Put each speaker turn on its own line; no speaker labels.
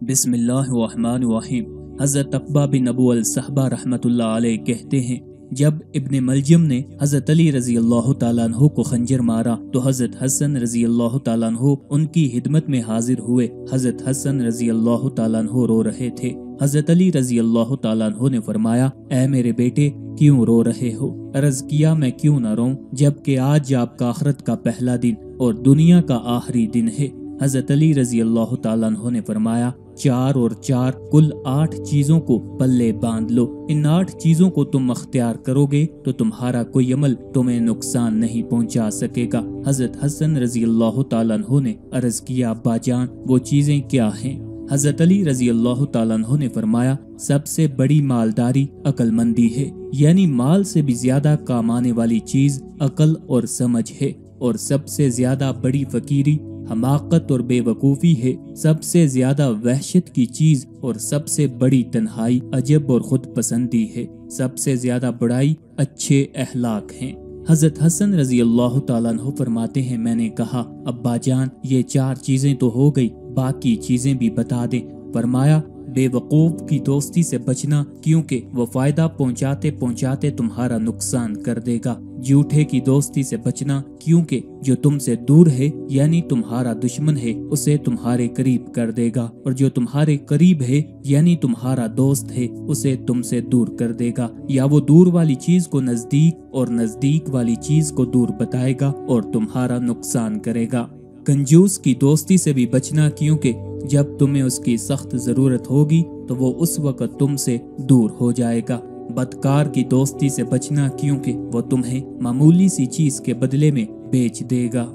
بسم اللہ الرحمن الرحیم۔ حضرت عقبہ بن ابو الصحبہ رحمۃ اللہ علیہ کہتے ہیں، جب ابن ملجم نے حضرت علی رضی اللہ تعالیٰ عنہ کو خنجر مارا تو حضرت حسن رضی اللہ تعالیٰ عنہ ان کی خدمت میں حاضر ہوئے۔ حضرت حسن رضی اللہ تعالیٰ عنہ رو رہے تھے۔ حضرت علی رضی اللہ تعالیٰ عنہ نے فرمایا، اے میرے بیٹے کیوں رو رہے ہو؟ عرض کیا، میں کیوں نہ روں جبکہ آج آپ کا آخرت کا پہلا دن اور دنیا کا آخری دن ہے۔ حضرت علی رضی اللہ تعالیٰ عنہ نے فرمایا، 4 اور 4 کل 8 چیزوں کو پلے باندھ لو۔ ان 8 چیزوں کو تم اختیار کرو گے تو تمہارا کوئی عمل تمہیں نقصان نہیں پہنچا سکے گا۔ حضرت حسن رضی اللہ تعالیٰ عنہ نے عرض کیا، ابا جان وہ چیزیں کیا ہیں؟ حضرت علی رضی اللہ تعالیٰ عنہ نے فرمایا، سب سے بڑی مالداری عقل مندی ہے، یعنی مال سے بھی زیادہ کام آنے والی چیز عقل اور سمجھ ہے، اور سب سے زیادہ بڑی فقیری حماقت اور بے وقوفی ہے، سب سے زیادہ وحشت کی چیز اور سب سے بڑی تنہائی عجب اور خود پسندی ہے، سب سے زیادہ بڑائی اچھے اخلاق ہیں۔ حضرت حسن رضی اللہ تعالیٰ عنہ فرماتے ہیں، میں نے کہا، ابا جان یہ 4 چیزیں تو ہو گئی، باقی چیزیں بھی بتا دیں۔ فرمایا، بے وقوف کی دوستی سے بچنا، کیونکہ وہ فائدہ پہنچاتے پہنچاتے تمہارا نقصان کر دے گا۔ جھوٹے کی دوستی سے بچنا، کیونکہ جو تم سے دور ہے یعنی تمہارا دشمن ہے اسے تمہارے قریب کر دے گا، اور جو تمہارے قریب ہے یعنی تمہارا دوست ہے اسے تم سے دور کر دے گا، یا وہ دور والی چیز کو نزدیک اور نزدیک والی چیز کو دور بتائے گا اور تمہارا نقصان کرے گا۔ کنجوس کی دوستی سے بھی بچنا، کیونکہ جب تمہیں اس کی سخت ضرورت ہوگی تو وہ اس وقت تم سے دور ہو جائے گا۔ بدکار کی دوستی سے بچنا، کیونکہ وہ تمہیں معمولی سی چیز کے بدلے میں بیچ دے گا۔